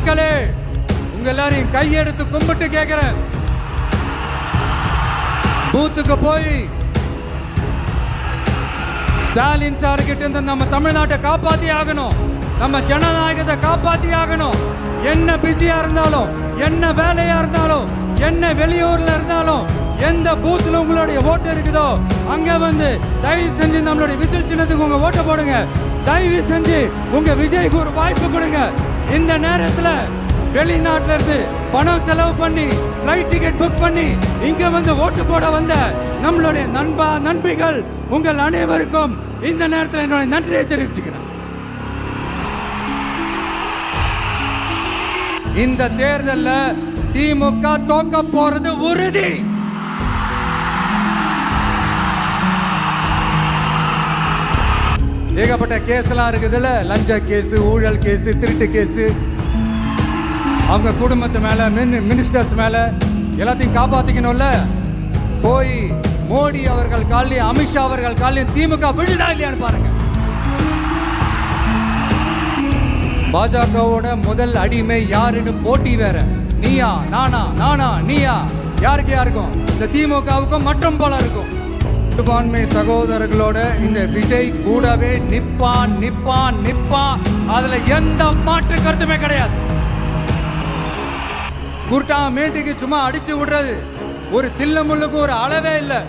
மக்களே, உங்க எல்லாரையும் கையெடுத்து கும்பிட்டு கேட்கிறேன், பூத்துக்கு போய் ஸ்டாலின் சார் கிட்ட இருந்து நம்ம தமிழ்நாட்டை காப்பாத்தி ஆகணும், நம்ம ஜனநாயகத்தை காப்பாத்தி ஆகணும். என்ன பிஸியா இருந்தாலும், என்ன வேலையா இருந்தாலும், என்ன வெளியூர்ல இருந்தாலும், எந்த பூத்துல உங்களுடைய ஓட்டு இருக்குதோ அங்க வந்து தயவு செஞ்சு நம்மளுடைய விசில் சின்னத்துக்கு உங்க ஓட்டை போடுங்க. தயவு செஞ்சு உங்க விஜய்க்கு ஒரு வாய்ப்பு கொடுங்க. இந்த நேரத்துல வெளிநாட்டுல இருந்து பணம் செலவு பண்ணி ஃப்ளைட் டிக்கெட் புக் பண்ணி இங்க வந்து ஓட்டு போட வந்த நம்மளுடைய நண்பிகள் உங்கள் அனைவருக்கும் இந்த நேரத்தில் என்னுடைய நன்றியை தெரிவிச்சுக்கிறேன். இந்த தேர்தலில் திமுக தோக்க போறது உறுதி. ஏகப்பட்ட கேஸ் எல்லாம் இருக்குதுல்ல, லஞ்ச கேஸ், ஊழல் கேஸ், திருட்டு கேஸ், அவங்க குடும்பத்து மேல, மினிஸ்டர்ஸ் மேல எல்லாத்தையும் காப்பாத்திக்கணும்ல. போய் மோடி அவர்கள் காலையும், அமித்ஷா அவர்கள் காலையும் திமுக விழுதா இல்லையான்னு பாருங்க. பாஜகவோட முதல் அடிமை யாருன்னு போட்டி வேற. நீயா நானா, நானா நீயா, யாருக்கும் இந்த திமுகவுக்கும் மற்றும் போல இருக்கும். சிறுபான்மை சகோதரர்களோட இந்த விஜய் கூடவே நிப்பான் நிப்பான் நிப்பான். அதுல எந்த மாற்று கருத்துமே கிடையாது. குர்டா மேட்டுக்கு சும்மா அடிச்சு விடுறது, ஒரு தில்லமுள்ளுக்கு ஒரு அளவே இல்லை.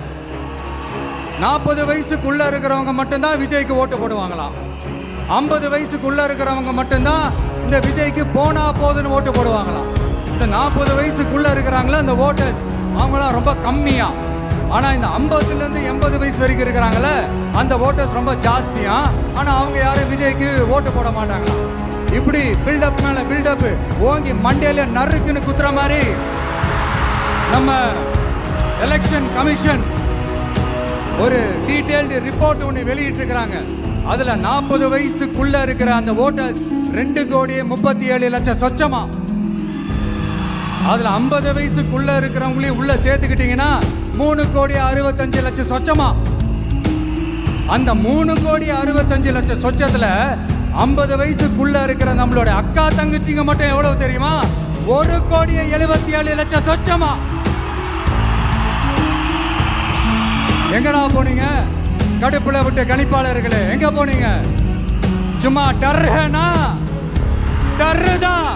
40 வயசுக்குள்ள இருக்கிறவங்க மட்டும்தான் விஜய்க்கு ஓட்டு போடுவாங்களாம். 50 வயசுக்குள்ள இருக்கிறவங்க மட்டும்தான் இந்த விஜய்க்கு போனா போதுன்னு ஓட்டு போடுவாங்களாம். இந்த 40 வயசுக்குள்ள இருக்கிறாங்களா இந்த ஓட்டர்ஸ், அவங்களாம் ரொம்ப கம்மியா. ஆனா இந்த 50ல இருந்து 80 வயசு வரைக்கும் இருக்கிறாங்களே அந்த ஓட்டர்ஸ் ரொம்ப ஜாஸ்தியா. ஆனா அவங்க யாரும் விஜய்க்கு ஓட்டு போட மாட்டாங்களாம். இப்படி பில்டப் மேல பில்டப் ஓங்கி மண்டையில நறுக்குன்னு குத்துற மாதிரி நம்ம எலெக்ஷன் கமிஷன் ஒரு டீடைல்டு ரிப்போர்ட் ஒன்று வெளியிட்டு இருக்கிறாங்க. அதுல 40 வயசுக்குள்ள இருக்கிற அந்த ஓட்டர்ஸ் 2,37,00,000 சொச்சமா. அதுல 50 வயசுக்குள்ள இருக்கிறவங்களையும் உள்ள சேர்த்துக்கிட்டீங்கன்னா 3,65,00,000 சொச்சமா. அந்த 3,65,00,000 சொச்சத்துல 50 வயசுக்குள்ள இருக்கிற நம்மளோட அக்கா தங்கச்சிங்க மட்டும் எவ்வளவு தெரியுமா? 1,77,00,000 சொச்சமா. எங்கடா போனீங்க கடுப்புல விட்டு கணிப்பாளர்களே? எங்க போனீங்க? சும்மா டர்னா டர்தான்.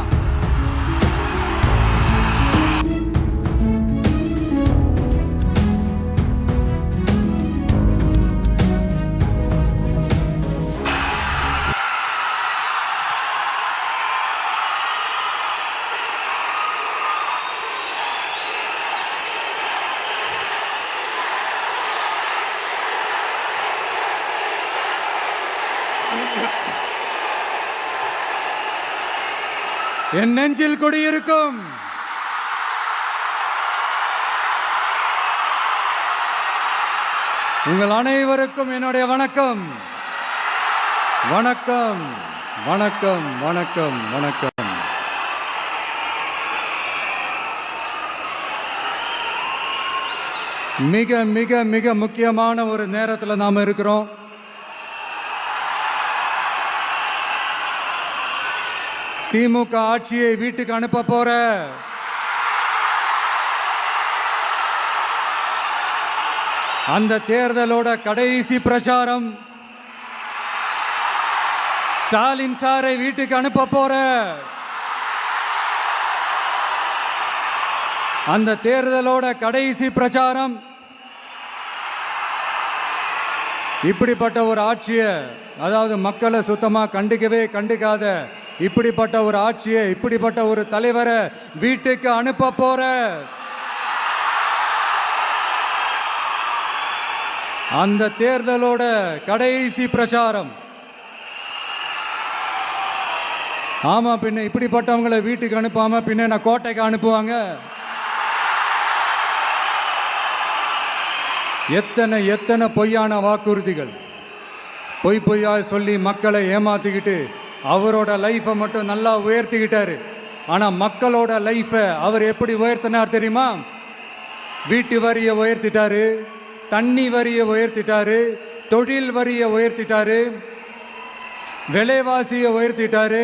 என் நெஞ்சில் குடியிருக்கும் உங்கள் அனைவருக்கும் என்னுடைய வணக்கம். வணக்கம் வணக்கம் வணக்கம் வணக்கம். மிக மிக மிக முக்கியமான ஒரு நேரத்தில் நாம் இருக்கிறோம். திமுக ஆட்சியை வீட்டுக்கு அனுப்ப போற அந்த தேர்தலோட கடைசி பிரச்சாரம். ஸ்டாலின் சாரை வீட்டுக்கு அனுப்ப போற அந்த தேர்தலோட கடைசி பிரச்சாரம். இப்படிப்பட்ட ஒரு ஆட்சியை, அதாவது மக்களை சுத்தமா கண்டுக்காத இப்படிப்பட்ட ஒரு ஆட்சியை, இப்படிப்பட்ட ஒரு தலைவரை வீட்டுக்கு அனுப்ப போற அந்த தேர்தலோட கடைசி பிரச்சாரம். ஆமா, பின்ன இப்படிப்பட்டவங்களை வீட்டுக்கு அனுப்பாம பின்ன நான் கோட்டைக்கு அனுப்புவாங்க? எத்தனை பொய்யான வாக்குறுதிகள், பொய்யா சொல்லி மக்களை ஏமாத்திக்கிட்டு அவரோட லைஃபை மட்டும் நல்லா உயர்த்திக்கிட்டாரு. ஆனால் மக்களோட லைஃபை அவர் எப்படி உயர்த்தினார் தெரியுமா? வீட்டு வரியை உயர்த்திட்டாரு, தண்ணி வரியை உயர்த்திட்டாரு, தொழில் வரியை உயர்த்திட்டாரு, விலைவாசியை உயர்த்திட்டாரு,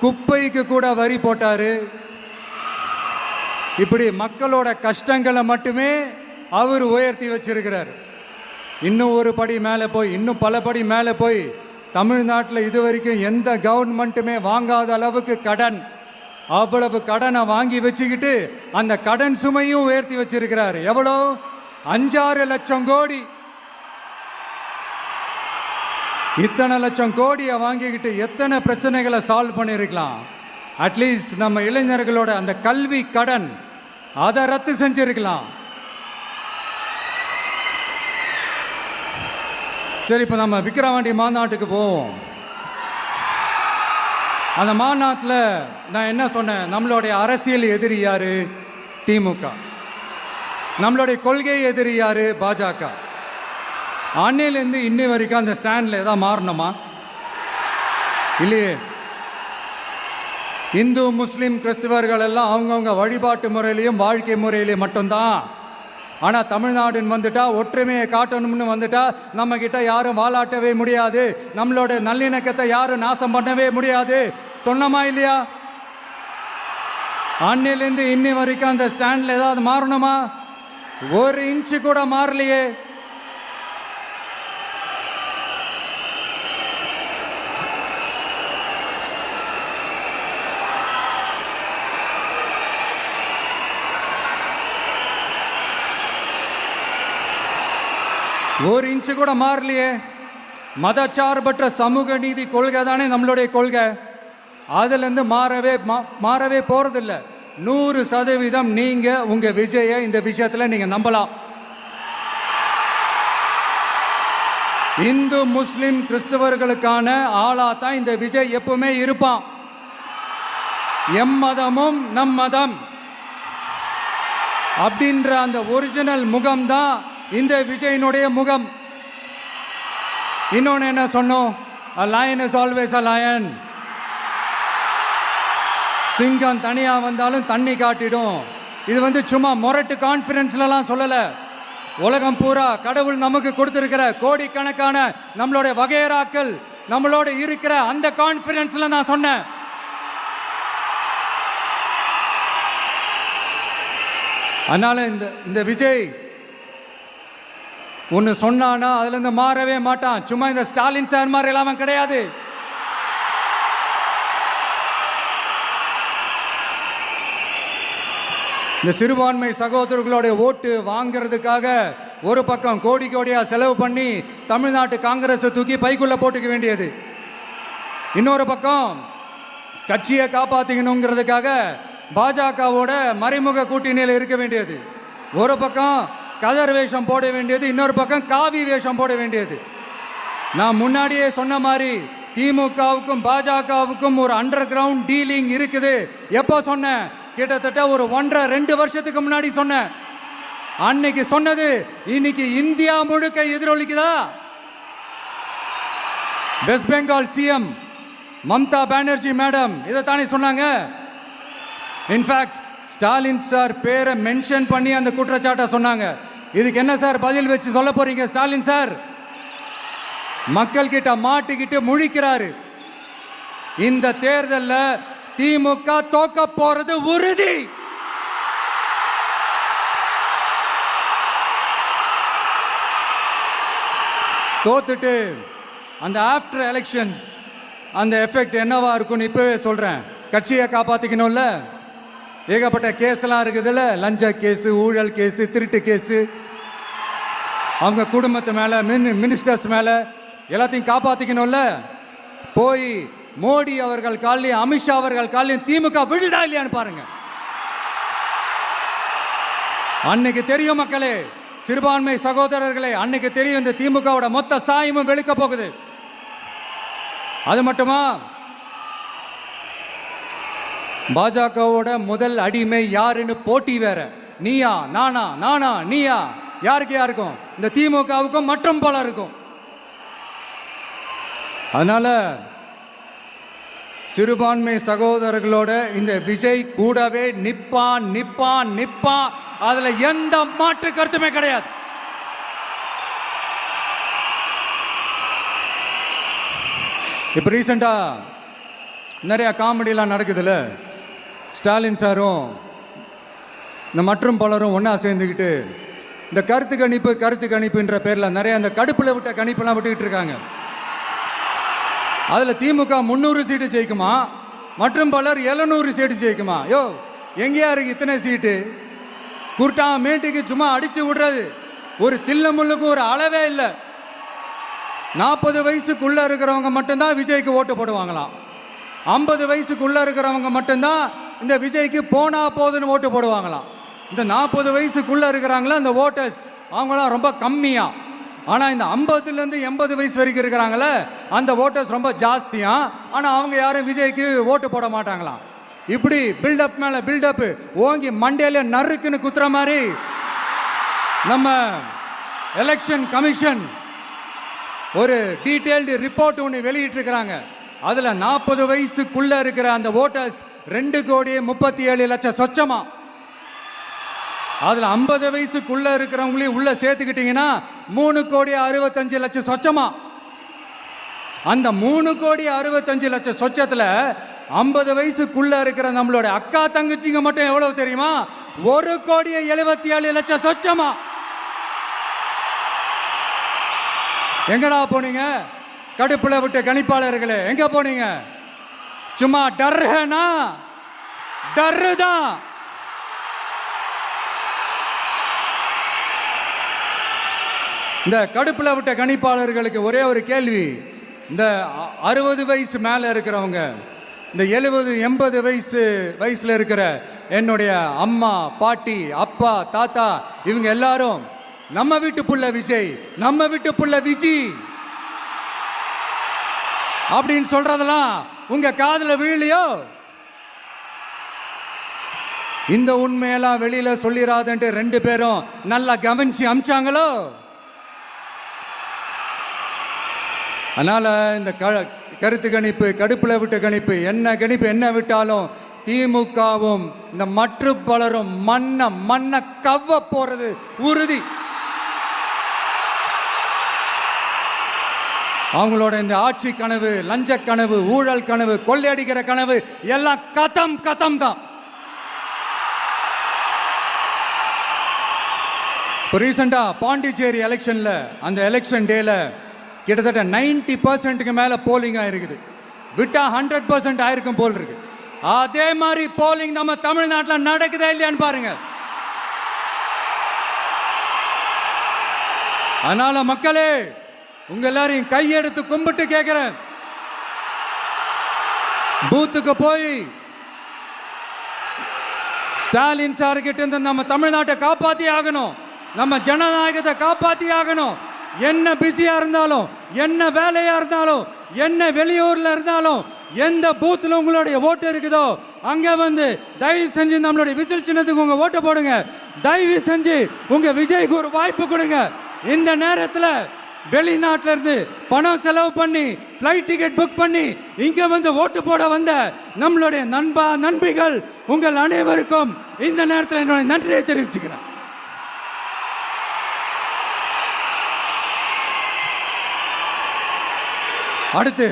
குப்பைக்கு கூட வரி போட்டாரு. இப்படி மக்களோட கஷ்டங்களை மட்டுமே அவர் உயர்த்தி வச்சிருக்கிறார். இன்னும் ஒரு படி மேலே போய், இன்னும் பல படி மேலே போய், தமிழ்நாட்டில் இதுவரைக்கும் எந்த கவர்மெண்ட்டுமே வாங்காத அளவுக்கு கடன், அவ்வளவு கடனை வாங்கி வச்சுக்கிட்டு அந்த கடன் சுமையும் உயர்த்தி வச்சிருக்கிறார். எவ்வளோ? 5-6 லட்சம் கோடி. இத்தனை லட்சம் கோடியை வாங்கிக்கிட்டு எத்தனை பிரச்சனைகளை சால்வ் பண்ணியிருக்கலாம். அட்லீஸ்ட் நம்ம இளைஞர்களோட அந்த கல்வி கடன் அதை ரத்து செஞ்சிருக்கலாம். சரி, இப்போ நம்ம விக்கிரவாண்டி மாநாட்டுக்கு போவோம். அந்த மாநாட்டில் நான் என்ன சொன்னேன்? நம்மளுடைய அரசியல் எதிரி யாரு? திமுக. நம்மளுடைய கொள்கை எதிரி யாரு? பாஜக. அன்னையிலேருந்து இன்னி வரைக்கும் அந்த ஸ்டாண்டில் ஏதாவது மாறணுமா? இல்லையே. இந்து முஸ்லீம் கிறிஸ்தவர்கள் எல்லாம் அவங்கவுங்க வழிபாட்டு முறையிலையும் வாழ்க்கை முறையிலையும் மட்டும்தான். ஆனால் தமிழ்நாடுன்னு வந்துட்டா, ஒற்றுமையை காட்டணும்னு வந்துட்டா, நம்மக்கிட்ட யாரும் வாலாட்டவே முடியாது, நம்மளோட நல்லிணக்கத்தை யாரும் நாசம் பண்ணவே முடியாது. சொன்னமா இல்லையா? அன்னிலேருந்து இன்னி வரைக்கும் அந்த ஸ்டாண்டில் ஏதாவது மாறணுமா? 1 இன்ச்சு கூட மாறலையே. ஒரு இன்ச்சு கூட மாறலையே. மதச்சார்பற்ற சமூக நீதி கொள்கை தானே நம்மளுடைய கொள்கை. அதுலேருந்து மாறவே போறதில்லை. 100% நீங்க உங்க விஜயை இந்த விஷயத்துல நீங்க நம்பலாம். இந்து முஸ்லிம் கிறிஸ்தவர்களுக்கான ஆளா தான் இந்த விஜய் எப்பவுமே இருப்பான். எம் மதமும் நம் மதம் அப்படின்ற அந்த ஒரிஜினல் முகம் தான் இந்த விஜயினுடைய முகம். இன்னொன்னு என்ன சொன்னோம்? A lion is always a lion. சிங்கம் தனியா வந்தாலும் தண்ணி காட்டிடும். இது சும்மா மொரட்டு கான்ஃபரன்ஸ்லாம் சொல்லல. உலகம் பூரா கடவுள் நமக்கு கொடுத்திருக்கிற கோடிக்கணக்கான நம்மளுடைய வகையராக்கள் நம்மளோட இருக்கிற அந்த கான்ஃபரன்ஸ்ல நான் சொன்னேன். அதனால இந்த விஜய் ஒன்று சொன்னானா அதுலேருந்து மாறவே மாட்டான். சும்மா இந்த ஸ்டாலின் சார் மாதிரி எல்லாம் கிடையாது. இந்த சிறுபான்மை சகோதரர்களுடைய ஓட்டு வாங்கிறதுக்காக ஒரு பக்கம் கோடி கோடியா செலவு பண்ணி தமிழ்நாட்டு காங்கிரஸை தூக்கி பைக்குள்ள போட்டுக்க வேண்டியது, இன்னொரு பக்கம் கட்சியை காப்பாற்றிக்கணுங்கிறதுக்காக பாஜகவோட மறைமுக கூட்டணியில் இருக்க வேண்டியது, ஒரு பக்கம் கதர் வேஷம் போட வேண்டியது, இன்னொரு பக்கம் காவி வேஷம் போட வேண்டியது. நான் முன்னாடியே சொன்ன மாதிரி திமுகவுக்கும் பாஜகவுக்கும் ஒரு அண்டர் கிரவுண்ட் டீலிங் இருக்குது. எப்போ சொன்னேன்? கிட்டத்தட்ட ஒரு 1.5-2 வருஷத்துக்கு முன்னாடி சொன்னேன். அன்னைக்கு சொன்னது இன்னைக்கு இந்தியா முழுக்க எதிரொலிக்குதா? வெஸ்ட் பெங்கால் சிஎம் மம்தா பானர்ஜி மேடம் இதைத்தானே சொன்னாங்க. இன்ஃபேக்ட் ஸ்டாலின் சார் பேரை மென்ஷன் பண்ணி அந்த குற்றச்சாட்டை சொன்னாங்க. இதுக்கு என்ன சார் பதில் வச்சு சொல்ல போறீங்க? ஸ்டாலின் சார் மக்கள் கிட்ட மாட்டிக்கிட்டு முழிக்கிறாரு. இந்த தேர்தலில் திமுக தோக்க போறது உறுதி. தோத்துட்டு அந்த ஆஃப்டர் எலெக்ஷன்ஸ் அந்த எஃபெக்ட் என்னவா இருக்கும்னு இப்பவே சொல்றேன். கட்சியை காப்பாத்திக்கணும்ல, ஏகப்பட்ட கேஸ்லாம் இருக்குதுல்ல, லஞ்ச கேஸு, ஊழல் கேஸு, திருட்டு கேஸு, அவங்க குடும்பத்து மேலே, மினிஸ்டர்ஸ் மேலே எல்லாத்தையும் காப்பாற்றிக்கணும்ல. போய் மோடி அவர்கள் காலையும் அமித்ஷா அவர்கள் காலையும் திமுக விழுதா இல்லையான்னு பாருங்க. அன்னைக்கு தெரியும் மக்களே, சிறுபான்மை சகோதரர்களே, அன்னைக்கு தெரியும் இந்த திமுகவோட மொத்த சாயமும் வெளுக்க போகுது. அது மட்டுமா, பாஜகவோட முதல் அடிமை யாருன்னு போட்டி வேற. நீயா நானா, நானா நீயா, யாருக்கு யாருக்கும், இந்த திமுகவுக்கும் மற்றும் பல இருக்கும். அதனால சிறுபான்மை சகோதரர்களோட இந்த விஜய் கூடவே நிப்பான் நிப்பான் நிப்பான். அதுல எந்த மாற்று கருத்துமே கிடையாது. இப்ப ரீசெண்டா நிறையா காமெடியெலாம் நடக்குதுல்ல. ஸ்டாலின் சாரும் இந்த மற்றும் பலரும் ஒன்றா சேர்ந்துக்கிட்டு இந்த கருத்து கணிப்புன்ற பேரில் நிறைய அந்த கடுப்பில் விட்ட கணிப்பெல்லாம் விட்டுக்கிட்டு இருக்காங்க. அதில் திமுக 300 சீட்டு ஜெயிக்குமா, மற்றும் பலர் 700 சீட்டு ஜெயிக்குமா? யோ, எங்கேயா இருக்கு இத்தனை சீட்டு? குருட்டா மேட்டுக்கு சும்மா அடிச்சு விடுறது. ஒரு தில்லமுள்ளுக்கு ஒரு அளவே இல்லை. 40 வயசுக்குள்ளே இருக்கிறவங்க மட்டும்தான் விஜய்க்கு ஓட்டு போடுவாங்களாம். 50 வயசுக்குள்ளே இருக்கிறவங்க மட்டும்தான் இந்த விஜய்க்கு போனா போதுன்னு ஓட்டு போடுவாங்களாம். இந்த 40 வயசுக்குள்ளே இருக்கிறாங்களா இந்த ஓட்டர்ஸ், அவங்களாம் ரொம்ப கம்மியா. ஆனால் இந்த 50லேருந்து 80 வயசு வரைக்கும் இருக்கிறாங்களே அந்த ஓட்டர்ஸ் ரொம்ப ஜாஸ்தியா. ஆனால் அவங்க யாரும் விஜய்க்கு ஓட்டு போட மாட்டாங்களாம். இப்படி பில்டப் மேலே பில்டப் ஓங்கி மண்டையில நறுக்குன்னு குத்துற மாதிரி நம்ம எலெக்ஷன் கமிஷன் ஒரு டீட்டெயில்டு ரிப்போர்ட் ஒன்று வெளியிட்டிருக்கிறாங்க. அதில் 40 வயசுக்குள்ளே இருக்கிற அந்த ஓட்டர்ஸ் 2,37,00,000 சொச்சமா. அதில் 50 வயசுக்குள்ளே இருக்கிறவங்களையும் உள்ளே சேர்த்துக்கிட்டிங்கன்னா 3,65,00,000 சொச்சமா. அந்த 3,65,00,000 சொச்சத்தில் 50 வயசுக்குள்ளே இருக்கிற நம்மளோட அக்கா தங்கச்சிங்க மட்டும் எவ்வளவு தெரியுமா? 1,77,00,000 சொச்சமா. எங்கடா போனீங்க கடுப்புல விட்ட கணிப்பாளர்களே? எங்க போனீங்க? சும்மா டர்னா டர்தான். இந்த கடுப்புல விட்ட கணிப்பாளர்களுக்கு ஒரே ஒரு கேள்வி. இந்த 60 வயசு மேலே இருக்கிறவங்க, இந்த 70-80 வயசுல இருக்கிற என்னுடைய அம்மா, பாட்டி, அப்பா, தாத்தா, இவங்க எல்லாரும் நம்ம வீட்டு புள்ள விஜய், நம்ம வீட்டு புள்ள விஜி அப்படின்னு சொல்றதெல்லாம் உங்க காதுல விழலையோ? இந்த உண்மையெல்லாம் வெளியில சொல்லிராதுன்ட்டு 2 பேரும் நல்லா கவனிச்சு அமிச்சாங்களோ? அதனால இந்த கருத்து கணிப்பு, கடுப்புல விட்ட கணிப்பு, என்ன கணிப்பு என்ன விட்டாலும் திமுகவும் இந்த மற்ற பலரும் மண்ண கவ்வ போறது உறுதி. அவங்களோட இந்த ஆட்சி கனவு, லஞ்ச கனவு, ஊழல் கனவு, கொள்ளையடிக்கிற கனவு எல்லாம் கதம் தான். இப்போ ரீசெண்டா பாண்டிச்சேரி எலெக்ஷன்ல, அந்த எலெக்ஷன் டேல கிட்டத்தட்ட 90% மேல போலிங் ஆயிருக்குது. விட்டா 100% ஆயிருக்கும் போல் இருக்கு. அதே மாதிரி போலிங் நம்ம தமிழ்நாட்டில் நடக்குதா இல்லையான்னு பாருங்க. அதனால மக்களே, உங்க எல்லாரையும் கையெடுத்து கும்பிட்டு கேட்கிறேன், பூத்துக்கு போய் ஸ்டாலின் சார் கிட்ட இருந்து நம்ம தமிழ்நாட்டை காப்பாத்தி ஆகணும், நம்ம ஜனநாயகத்தை காப்பாத்தி ஆகணும். என்ன பிஸியா இருந்தாலும், என்ன வேலையா இருந்தாலும், என்ன வெளியூர்ல இருந்தாலும், எந்த பூத்துல உங்களுடைய ஓட்டு இருக்குதோ அங்க வந்து தயவு செஞ்சு நம்மளுடைய விசில் சின்னத்துக்கு உங்க ஓட்டு போடுங்க. தயவு செஞ்சு உங்க விஜய்க்கு ஒரு வாய்ப்பு கொடுங்க. இந்த நேரத்தில் வெளிநாட்டில இருந்து பணம் செலவு பண்ணி ஃப்ளைட் டிக்கெட் புக் பண்ணி இங்க வந்து ஓட்டு போட வந்த நம்மளுடைய நண்பிகள் உங்கள் அனைவருக்கும் இந்த நேரத்தில் என்னுடைய நன்றியை தெரிவிச்சுக்கிறேன். அடுத்து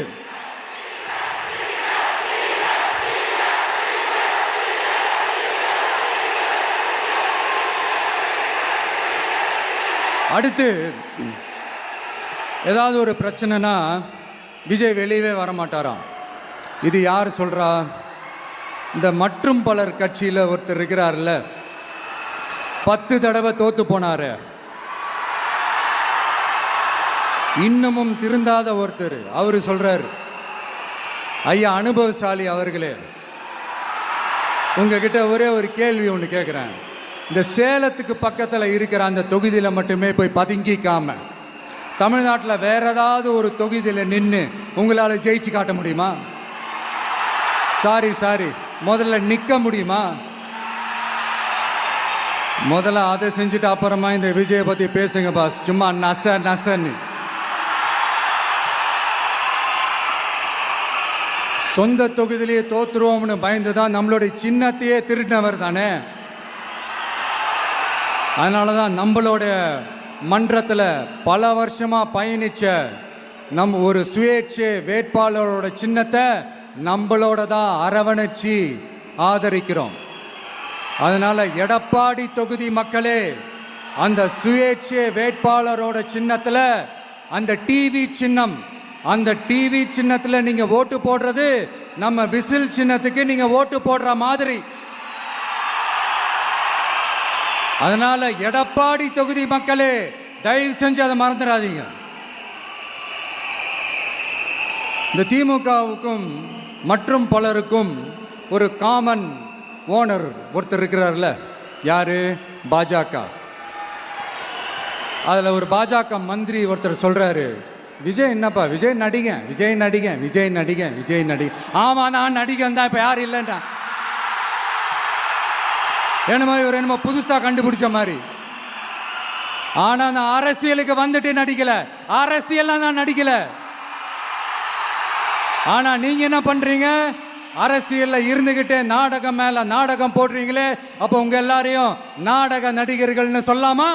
ஏதாவது ஒரு பிரச்சனைனா விஜய் வெளியவே வரமாட்டாராம். இது யார் சொல்றா? இந்த மற்றும் பலர் கட்சியில் ஒருத்தர் இருக்கிறார்ல, 10 தடவை தோத்து போனாரு, இன்னமும் திருந்தாத ஒருத்தர், அவரு சொல்றாரு, ஐயா அனுபவசாலி அவர்களே, உங்ககிட்ட ஒரே ஒரு கேள்வி ஒன்று கேட்குறேன். இந்த சேலத்துக்கு பக்கத்தில் இருக்கிற அந்த தொகுதியில் மட்டுமே போய் பதுங்கிக்காம தமிழ்நாட்டில் வேற ஏதாவது ஒரு தொகுதியில் நின்று உங்களால் ஜெயிச்சு காட்ட முடியுமா? சாரி, முதல்ல நிற்க முடியுமா? முதல்ல அதை செஞ்சுட்டு அப்புறமா இந்த விஜயை பற்றி பேசுங்க பாஸ். சும்மா நசன்னு சொந்த தொகுதியிலேயே தோத்துருவோம்னு பயந்து தான் நம்மளுடைய சின்னத்தையே திருடினவர் தானே. அதனால தான் நம்மளோட மன்றத்தில் பல வருஷமாக பயணித்த ஒரு சுயேட்சை வேட்பாளரோட சின்னத்தை நம்மளோட தான் அரவணைச்சி ஆதரிக்கிறோம். அதனால எடப்பாடி தொகுதி மக்களே, அந்த சுயேட்சை வேட்பாளரோட சின்னத்தில் அந்த டிவி சின்னம், அந்த டிவி சின்னத்தில் நீங்க ஓட்டு போடுறது நம்ம விசில் சின்னத்துக்கு நீங்க ஓட்டு போடுற மாதிரி. அதனால எடப்பாடி தொகுதி மக்களே, தயவு செஞ்சு அதை மறந்துடாதீங்க. இந்த திமுகவுக்கும் மற்றும் பலருக்கும் ஒரு காமன் ஓனர் ஒருத்தர் இருக்கிறார்ல, யாரு? பாஜக. அதில் ஒரு பாஜக மந்திரி ஒருத்தர் சொல்றாரு, விஜய் என்னப்பா, விஜய் நடிக, விஜய் நடிக, விஜய் நடிக, விஜய் நடிக. ஆமா, நான் நடிகன் தான், இப்போ யாரும் இல்லைன்றான். என்னமோ இவர் என்னமோ புதுசாக கண்டுபிடிச்ச மாதிரி. ஆனால் நான் அரசியலுக்கு வந்துட்டு நடிக்கல, அரசியல் நான் நடிக்கல. ஆனா நீங்க என்ன பண்றீங்க? அரசியல்ல இருந்துகிட்டே நாடகம் மேல நாடகம் போடுறீங்களே, அப்ப உங்க எல்லாரையும் நாடக நடிகர்கள்னு சொல்லாமா?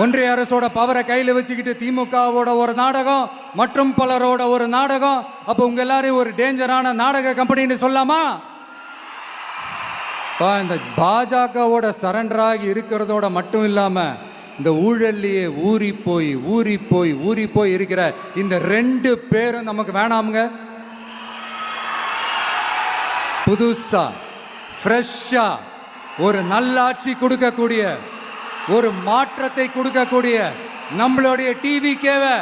ஒன்றிய அரசோட பவரை கையில் வச்சுக்கிட்டு திமுகவோட ஒரு நாடகம் மற்றும் பலரோட ஒரு நாடகம், அப்ப உங்க எல்லாரையும் ஒரு டேஞ்சரான நாடக கம்பெனின்னு சொல்லாமா? இந்த பாஜகவோட சரண்டராகி இருக்கிறதோட மட்டும் இல்லாம இந்த ஊழல்லையே ஊறி போய் இருக்கிற இந்த ரெண்டு பேரும் நமக்கு வேணாமுங்க. புதுசா ஃப்ரெஷ்ஷா ஒரு நல்லாட்சி கொடுக்கக்கூடிய, ஒரு மாற்றத்தை கொடுக்கக்கூடிய நம்மளுடைய டிவிக்கேவை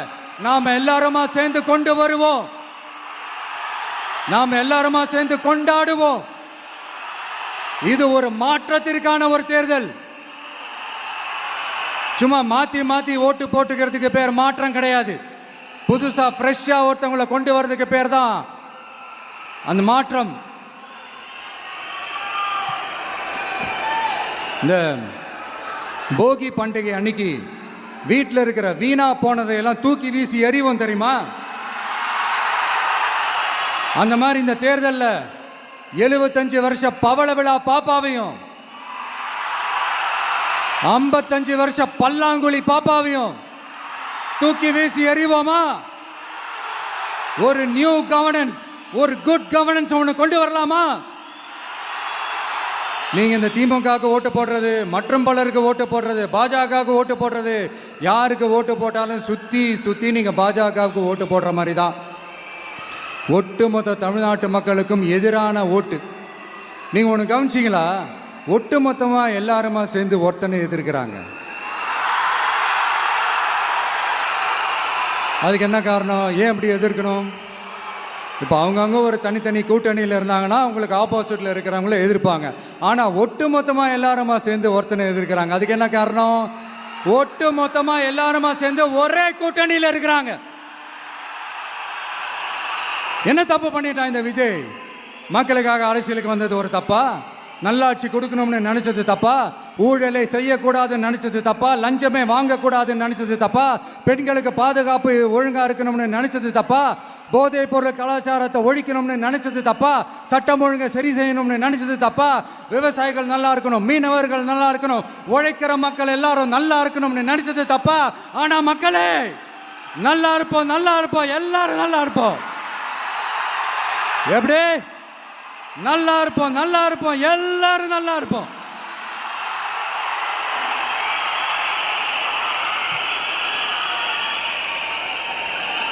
நாம எல்லாருமா சேர்ந்து கொண்டு வருவோம், நாம எல்லாருமா சேர்ந்து கொண்டாடுவோம். இது ஒரு மாற்றத்திற்கான ஒரு தேர்தல். சும்மா மாத்தி ஓட்டு போட்டுக்கிறதுக்கு பேர் மாற்றம் கிடையாது. புதுசா ஃப்ரெஷ்ஷா ஒருத்தவங்களை கொண்டு வர்றதுக்கு பேர் தான் அந்த மாற்றம். இந்த போகி பண்டிகை அன்னைக்கு வீட்டில் இருக்கிற வீணா போனதையெல்லாம் தூக்கி வீசி எறிவோம் தெரியுமா? அந்த மாதிரி இந்த தேர்தலில் 75 வருஷ பவள விழா பாப்பாவையும் 55 வருஷ பல்லாங்குழி பாப்பாவையும் தூக்கி வீசி எறிவோமா? ஒரு நியூ கவர்னன்ஸ், ஒரு குட் கவர்னன்ஸ் ஒன்று கொண்டு வரலாமா? நீங்க இந்த திமுகவுக்கு ஓட்டு போடுறது, மற்றும் பலருக்கு ஓட்டு போடுறது, பாஜகவுக்கு ஓட்டு போடுறது, யாருக்கு ஓட்டு போட்டாலும் சுத்தி நீங்க பாஜகவுக்கு ஓட்டு போடுற மாதிரி தான். ஒட்டுமொத்த தமிழ்நாட்டு மக்களுக்கும் எதிரான ஓட்டு. நீங்க ஒன்று கவனிச்சிங்களா? ஒட்டுமொத்தமா எல்லாருமா சேர்ந்து ஒருத்தனை எதிர்க்கிறாங்க. அதுக்கு என்ன காரணம்? ஏன் அப்படி எதிர்க்கணும்? இப்போ அவங்கவுங்க ஒரு தனித்தனி கூட்டணியில் இருந்தாங்கன்னா அவங்களுக்கு ஆப்போசிட்டில் இருக்கிறவங்கள எதிர்ப்பாங்க. ஆனால் ஒட்டு மொத்தமாக எல்லாருமா சேர்ந்து ஒருத்தனை எதிர்க்கிறாங்க. அதுக்கு என்ன காரணம்? ஒட்டு மொத்தமாக எல்லாருமா சேர்ந்து ஒரே கூட்டணியில் இருக்கிறாங்க. என்ன தப்பு பண்ணிட்டான் இந்த விஜய்? மக்களுக்காக அரசியலுக்கு வந்தது ஒரு தப்பா? நல்லாட்சி கொடுக்கணும்னு நினைச்சது தப்பா? ஊழலை செய்யக்கூடாதுன்னு நினைச்சது தப்பா? லஞ்சமே வாங்கக்கூடாதுன்னு நினைச்சது தப்பா? பெண்களுக்கு பாதுகாப்பு ஒழுங்கா இருக்கணும்னு நினைச்சது தப்பா? போதைப் பொருள் கலாச்சாரத்தை ஒழிக்கணும்னு நினைச்சது தப்பா? சட்டம் ஒழுங்கை சரி செய்யணும்னு நினைச்சது தப்பா? விவசாயிகள் நல்லா இருக்கணும், மீனவர்கள் நல்லா இருக்கணும், உழைக்கிற மக்கள் எல்லாரும் நல்லா இருக்கணும்னு நினைச்சது தப்பா? ஆனா மக்களே, நல்லா இருப்போம், எல்லாரும் நல்லா இருப்போம். எப்படி? நல்லா இருப்போம், எல்லாரும் நல்லா இருப்போம்.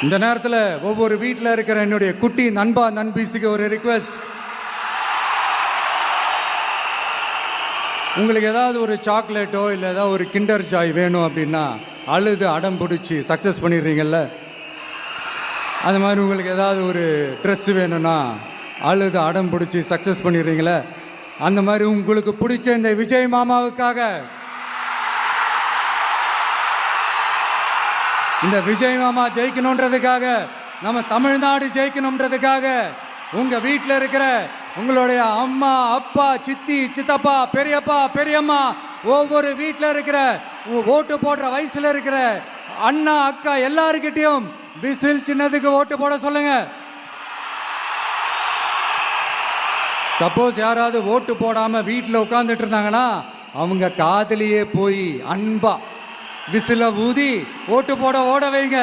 இந்த நேரத்தில் ஒவ்வொரு வீட்டில் இருக்கிற என்னுடைய குட்டி நண்பீஸுக்கு ஒரு ரிக்வெஸ்ட். உங்களுக்கு ஏதாவது ஒரு சாக்லேட்டோ இல்லை ஏதாவது ஒரு கிண்டர் ஜாய் வேணும் அப்படின்னா அழுது அடம் பிடிச்சி சக்ஸஸ் பண்ணிடுறீங்கல்ல, அந்த மாதிரி உங்களுக்கு ஏதாவது ஒரு ட்ரெஸ் வேணும்னா அழுது அடம் பிடிச்சி சக்ஸஸ் பண்ணிடுறீங்களே, அந்த மாதிரி உங்களுக்கு பிடிச்ச இந்த விஜய் மாமாவுக்காக, இந்த விஜய் மாமா ஜெயிக்கணுன்றதுக்காக, நம்ம தமிழ்நாடு ஜெயிக்கணுன்றதுக்காக உங்க வீட்டில் இருக்கிற உங்களுடைய அம்மா, அப்பா, சித்தி, சித்தப்பா, பெரியப்பா, பெரியம்மா, ஒவ்வொரு வீட்டில் இருக்கிற ஓட்டு போடுற வயசுல இருக்கிற அண்ணா, அக்கா எல்லாருக்கிட்டையும் விசில் சின்னத்துக்கு ஓட்டு போட சொல்லுங்க. சப்போஸ் யாராவது ஓட்டு போடாம வீட்டில் உட்காந்துட்டு இருந்தாங்கன்னா அவங்க காதலியே போய் அன்பா விசில ஊதி ஓட்டு போட ஓட வைங்க.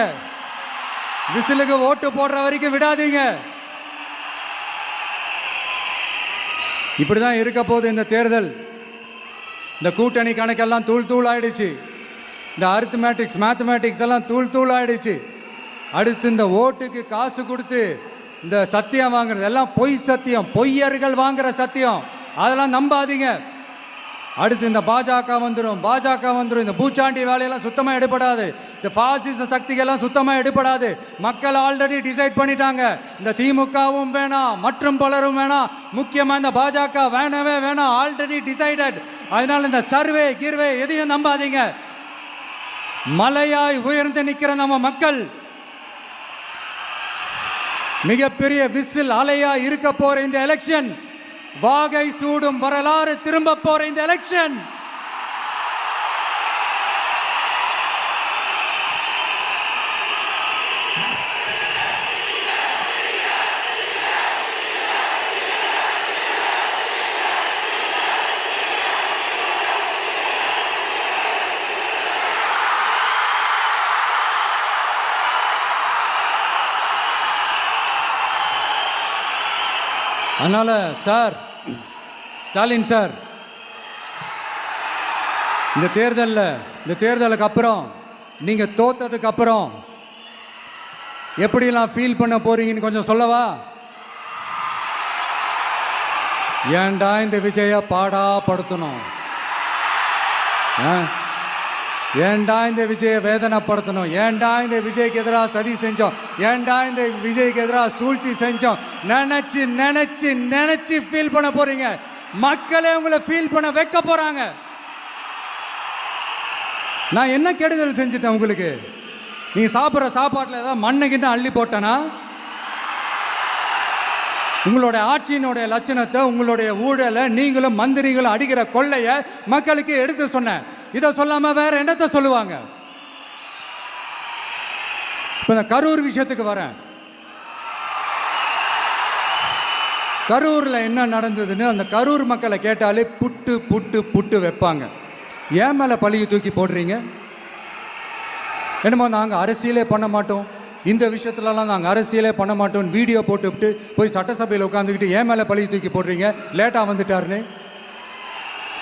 விசிலுக்கு ஓட்டு போடுற வரைக்கும் விடாதீங்க. இப்படிதான் இருக்க போது இந்த தேர்தல். இந்த கூட்டணி கணக்கெல்லாம் தூள் தூள் ஆயிடுச்சு. இந்த மேத்தமேட்டிக்ஸ் எல்லாம் தூள் தூள் ஆயிடுச்சு. அடுத்து இந்த ஓட்டுக்கு காசு கொடுத்து இந்த சத்தியம் வாங்குறது எல்லாம் பொய் சத்தியம், பொய்யர்கள் வாங்குற சத்தியம், அதெல்லாம் நம்பாதீங்க. அடுத்து இந்த பாஜக வந்துடும், இந்த பூச்சாண்டி வேலையெல்லாம் சுத்தமாக எடுபடாது. இந்த பாசிச சக்திகள்லாம் சுத்தமாக எடுபடாது. மக்கள் ஆல்ரெடி டிசைட் பண்ணிட்டாங்க. இந்த திமுகவும் வேணாம், மற்றும் பலரும் வேணாம், முக்கியமாக இந்த பாஜக வேணவே வேணாம், ஆல்ரெடி டிசைடட். அதனால இந்த சர்வே கீர்வே எதையும் நம்பாதீங்க. மலையாய் உயர்ந்து நிற்கிற நம்ம மக்கள் மிகப்பெரிய விசில் அலையா இருக்க போற இந்த எலெக்ஷன், வாகை சூடும் வரலாறு திரும்ப போற இந்த எலெக்ஷன், அதனால சார், ஸ்டாலின் சார், இந்த தேர்தலுக்கு அப்புறம் நீங்க தோத்ததுக்கு அப்புறம் எப்படிலாம் ஃபீல் பண்ண போறீங்கன்னு கொஞ்சம் சொல்லவா? ஏன்டா இந்த விஜய பாடாப்படுத்தணும், ஏன்டா இந்த விஜயை வேதனைப்படுத்தணும், ஏன்டா இந்த விஜய்க்கு எதிராக சதி செஞ்சோம், ஏன்டா இந்த விஜய்க்கு எதிராக சூழ்ச்சி செஞ்சோம் நினைச்சு நினைச்சு நினைச்சு ஃபீல் பண்ண போறீங்க. மக்களே உங்களை ஃபீல் பண்ண வைக்க போறாங்க. நான் என்ன கெடுதல் செஞ்சுட்டேன் உங்களுக்கு? நீங்க சாப்பிட்ற சாப்பாட்டில் ஏதாவது மண்ணுகிட்ட அள்ளி போட்டேனா? உங்களுடைய ஆட்சியினுடைய லட்சணத்தை, உங்களுடைய ஊழலை, நீங்களும் மந்திரிகளும் அடிக்கிற கொள்ளைய மக்களுக்கு எடுத்து சொன்னேன். இதை சொல்லாம வேற என்னத்தை சொல்லுவாங்க? இப்ப இந்த கரூர் விஷயத்துக்கு வரேன். கரூர்ல என்ன நடந்ததுன்னு அந்த கரூர் மக்களை கேட்டாலே புட்டு புட்டு புட்டு வைப்பாங்க. ஏன் மேல பழியை தூக்கி போடுறீங்க? என்னமோ நாங்கள் அரசியலே பண்ண மாட்டோம், இந்த விஷயத்துலலாம் நாங்கள் அரசியலே பண்ண மாட்டோம் வீடியோ போட்டுவிட்டு போய் சட்டசபையில் உட்காந்துக்கிட்டு ஏன் மேலே பழியை தூக்கி போடுறீங்க, லேட்டாக வந்துட்டாருன்னு.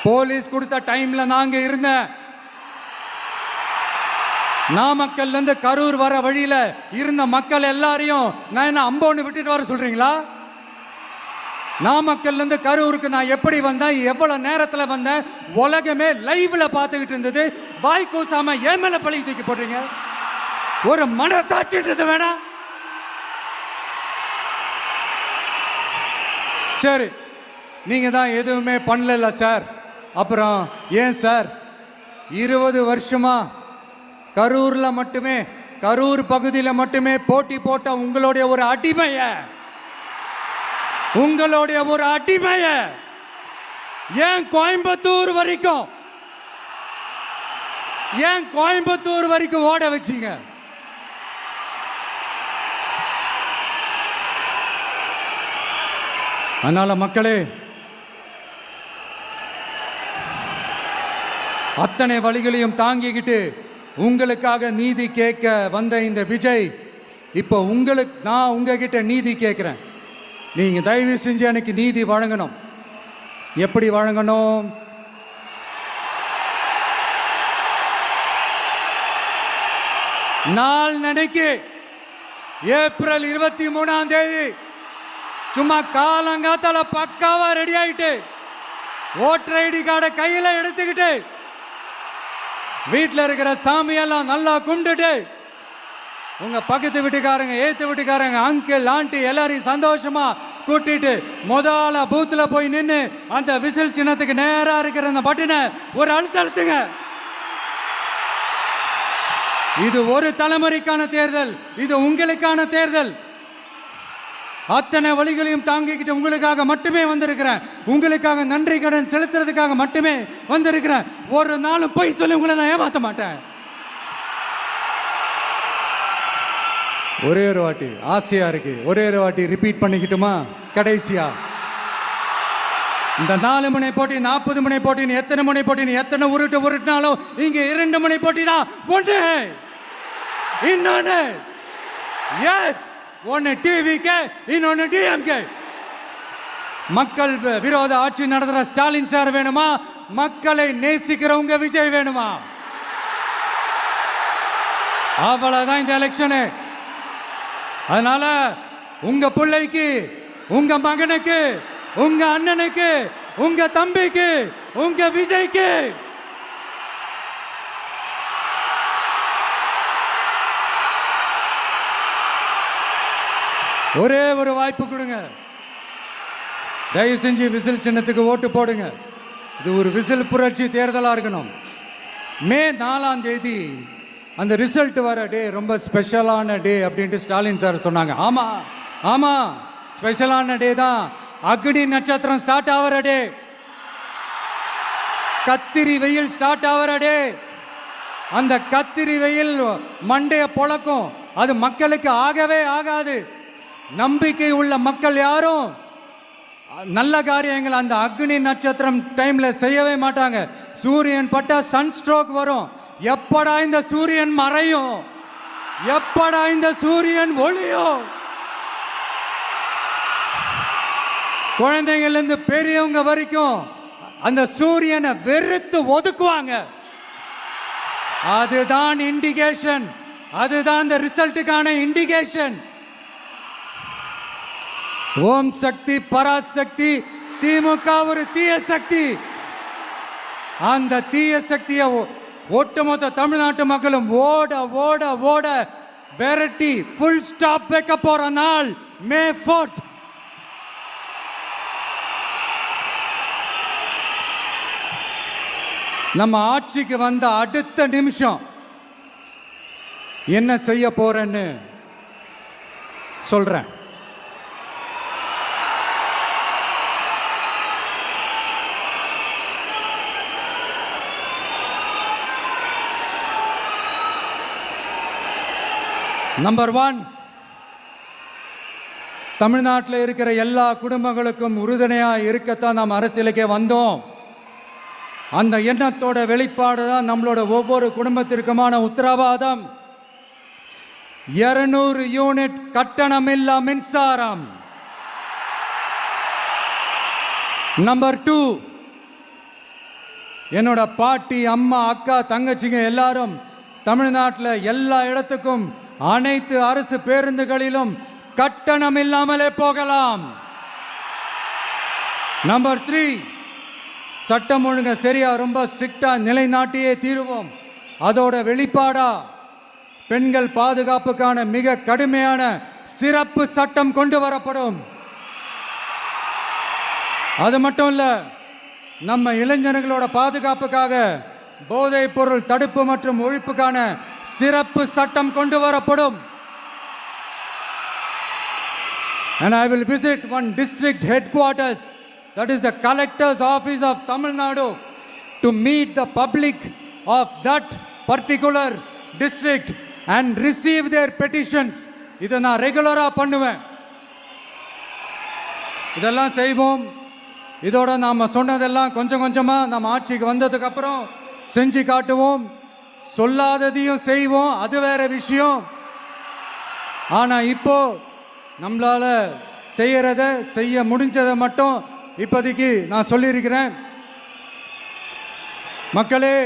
போலீஸ் கொடுத்த டைம்ல நாங்க இருந்தேன். நாமக்கல்ல இருந்து கரூர் வர வழியில இருந்த மக்கள் எல்லாரையும் நான் என்ன அம்போன்னு விட்டுட்டு வர சொல்றீங்களா? நாமக்கல்ல இருந்து கரூருக்கு நான் எப்படி வந்தேன், எவ்வளவு நேரத்துல வந்தேன், உலகமே லைவ்ல பார்த்துக்கிட்டு இருந்தது. வாய் கூசாம ஏன் மேல பழி தூக்கி போடுறீங்க? ஒரு மனசாட்சின்றது வேணா? சரி, நீங்க தான் எதுவுமே பண்ணல சார், அப்புறம் ஏன் சார் 20 வருஷமா கரூர்ல மட்டுமே, கரூர் பகுதியில் மட்டுமே போட்டி போட்ட உங்களுடைய ஒரு அடிமைய ஏன் கோயம்புத்தூர் வரைக்கும் ஓட வச்சீங்க? அதனால மக்களே, அத்தனை வழிகளையும் தாங்கிக்கிட்டு உங்களுக்காக நீதி கேட்க வந்த இந்த விஜய், இப்போ நான் உங்ககிட்ட நீதி கேட்கிறேன். நீங்க தயவு செஞ்சு எனக்கு நீதி வழங்கணும். எப்படி வழங்கணும்? நாள் நடைக்கு ஏப்ரல் 23ஆம் தேதி சும்மா காலங்காத்தால பக்காவா ரெடி ஆயிட்டு ஓட்டர் ஐடி கார்டை கையில எடுத்துக்கிட்டு வீட்டில் இருக்கிற சாமியெல்லாம் நல்லா கும்பிட்டுட்டு உங்க பக்கத்து வீட்டுக்காரங்க, ஏத்து வீட்டுக்காரங்க, அங்கிள் ஆண்டி எல்லாரையும் சந்தோஷமா கூட்டிட்டு முதல்ல பூத்துல போய் நின்று அந்த விசில் சின்னத்துக்கு நேரா இருக்கிற அந்த பட்டனை ஒரு அழுத்துங்க. இது ஒரு தலைமுறைக்கான தேர்தல், இது உங்களுக்கான தேர்தல். அத்தனை வழிகளையும் தாங்கிக்கிட்டு உங்களுக்காக மட்டுமே வந்திருக்கிறேன், உங்களுக்காக நன்றி கடன் செலுத்துறதுக்காக மட்டுமே வந்திருக்கிறேன். ஒரு நாளும் பொய் சொல்லி உங்களை நான் ஏமாற்ற மாட்டேன். ஒரே ஒரு வாட்டி ஆசையா இருக்கு, ஒரே ஒரு வாட்டி ரிப்பீட் பண்ணிக்கிட்டுமா? கடைசியா இந்த 4 முனை போட்டி, 40 முனை போட்டி, எத்தனை முனை போட்டி, எத்தனை உருட்டினாலும் இங்க 2 முனை போட்டி தான். ஒன்று இன்னொன்று எஸ், ஒன்னு டிவிகே, இன்னொன்னு டிஎம்கே. மக்கள் விரோத ஆட்சி நடத்துற ஸ்டாலின் சார் வேணுமா, மக்களை நேசிக்கிறவங்க விஜய் வேணுமா? அவ்வளவுதான் இந்த எலெக்ஷனு. அதனால உங்க பிள்ளைக்கு, உங்க மகனுக்கு, உங்க அண்ணனுக்கு, உங்க தம்பிக்கு, உங்க விஜய்க்கு ஒரே ஒரு வாய்ப்பு கொடுங்க. தயவு செஞ்சு விசில் சின்னத்துக்கு ஓட்டு போடுங்க. இது ஒரு விசில் புரட்சி தேர்தலாக இருக்கணும். மே 4ஆம் தேதி அந்த ரிசல்ட் வர டே ரொம்ப ஸ்பெஷலான டே அப்படின்ட்டு ஸ்டாலின் சார் சொன்னாங்க. ஆமாம் ஆமாம், ஸ்பெஷலான டே தான். அக்னி நட்சத்திரம் ஸ்டார்ட் ஆகிற டே, கத்திரி வெயில் ஸ்டார்ட் ஆகிற டே. அந்த கத்திரி வெயில் மண்டைய பொழக்கும். அது மக்களுக்கு ஆகவே ஆகாது. நம்பிக்கை உள்ள மக்கள் யாரும் நல்ல காரியங்கள் அந்த அக்னி நட்சத்திரம் டைம்ல செய்யவே மாட்டாங்க. சூரியன் பட்டா சன் ஸ்ட்ரோக் வரும். எப்படா இந்த சூரியன் மறையும், எப்படா இந்த சூரியன் ஒளியும். குழந்தைங்கள்ல இருந்து பெரியவங்க வரைக்கும் அந்த சூரியனை வெறுத்து ஒதுக்குவாங்க. அதுதான் இண்டிகேஷன், அதுதான் இந்த ரிசல்ட்டுக்கான இண்டிகேஷன். ஓம் சக்தி பராசக்தி, திமுக ஒரு தீய சக்தி. அந்த தீய சக்தியை ஒட்டுமொத்த தமிழ்நாட்டு மக்களும் ஓட ஓட ஓட விரட்டி ஃபுல் ஸ்டாப் வைக்க போற நாள் மே 4th. நம்ம ஆட்சிக்கு வந்த அடுத்த நிமிஷம் என்ன செய்ய போறேன்னு சொல்றேன். நம்பர் 1, தமிழ்நாட்டில் இருக்கிற எல்லா குடும்பங்களுக்கும் உறுதுணையாக இருக்கத்தான் நாம் அரசியலுக்கே வந்தோம். அந்த எண்ணத்தோட வெளிப்பாடு தான் நம்மளோட ஒவ்வொரு குடும்பத்திற்குமான உத்தரவாதம். 200 யூனிட் கட்டணமில்லா மின்சாரம். நம்பர் 2, என்னோட பாட்டி, அம்மா, அக்கா, தங்கச்சிங்க எல்லாரும் தமிழ்நாட்டில் எல்லா இடத்துக்கும் அனைத்து அரசு பேருந்துகளிலும் கட்டணம் இல்லாமலே போகலாம். நம்பர் 3, சட்டம் ஒழுங்கு சரியா ரொம்ப ஸ்ட்ரிக்டா நிலைநாட்டியே தீருவோம். அதோட வெளிப்பாடா பெண்கள் பாதுகாப்புக்கான மிக கடுமையான சிறப்பு சட்டம் கொண்டு வரப்படும். அது மட்டும் இல்ல, நம்ம இளைஞர்களோட பாதுகாப்புக்காக போதைப் பொருள் தடுப்பு மற்றும் ஒழிப்புக்கான சிறப்பு சட்டம் கொண்டு வரப்படும். And I will visit one district headquarters, that is the collector's office of Tamil Nadu, to meet the public of that particular district and receive their petitions. இதை நான் ரெகுலரா பண்ணுவேன். இதெல்லாம் செய்வோம். இதோட நாம சொன்னதெல்லாம் கொஞ்சம் கொஞ்சமா நம்ம ஆட்சிக்கு வந்ததுக்கு அப்புறம் செஞ்சு காட்டுவோம். சொல்லாததையும் செய்வோம், அது வேற விஷயம். ஆனா இப்போ நம்மளால செய்யறத செய்ய முடிஞ்சதை மட்டும் இப்போதைக்கு நான் சொல்லியிருக்கிறேன். மக்களே,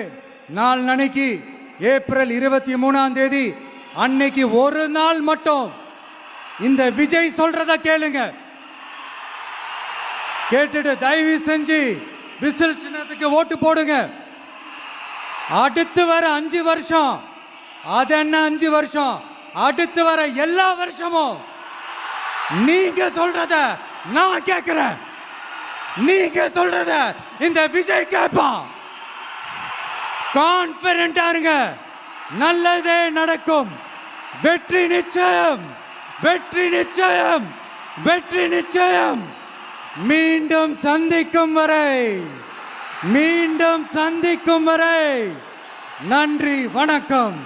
நாளைக்கு ஏப்ரல் 23ஆம் தேதி அன்னைக்கு ஒரு நாள் மட்டும் இந்த விஜய் சொல்றத கேளுங்க. கேட்டுட்டு தயவு செஞ்சு விசில் சின்னத்துக்கு ஓட்டு போடுங்க. அடுத்து வர 5 வருஷம், அது என்ன 5 வருஷம், அடுத்து வர எல்லா வருஷமும் நீங்க சொல்றத நான் கேட்கிறேன். நீங்க சொல்றத இந்த விஜய் கேட்பான். கான்பிடென்டா இருங்க, நல்லதே நடக்கும். வெற்றி நிச்சயம், வெற்றி நிச்சயம், வெற்றி நிச்சயம். மீண்டும் சந்திக்கும் வரை, மீண்டும் சந்திக்கும் வரை நன்றி, வணக்கம்.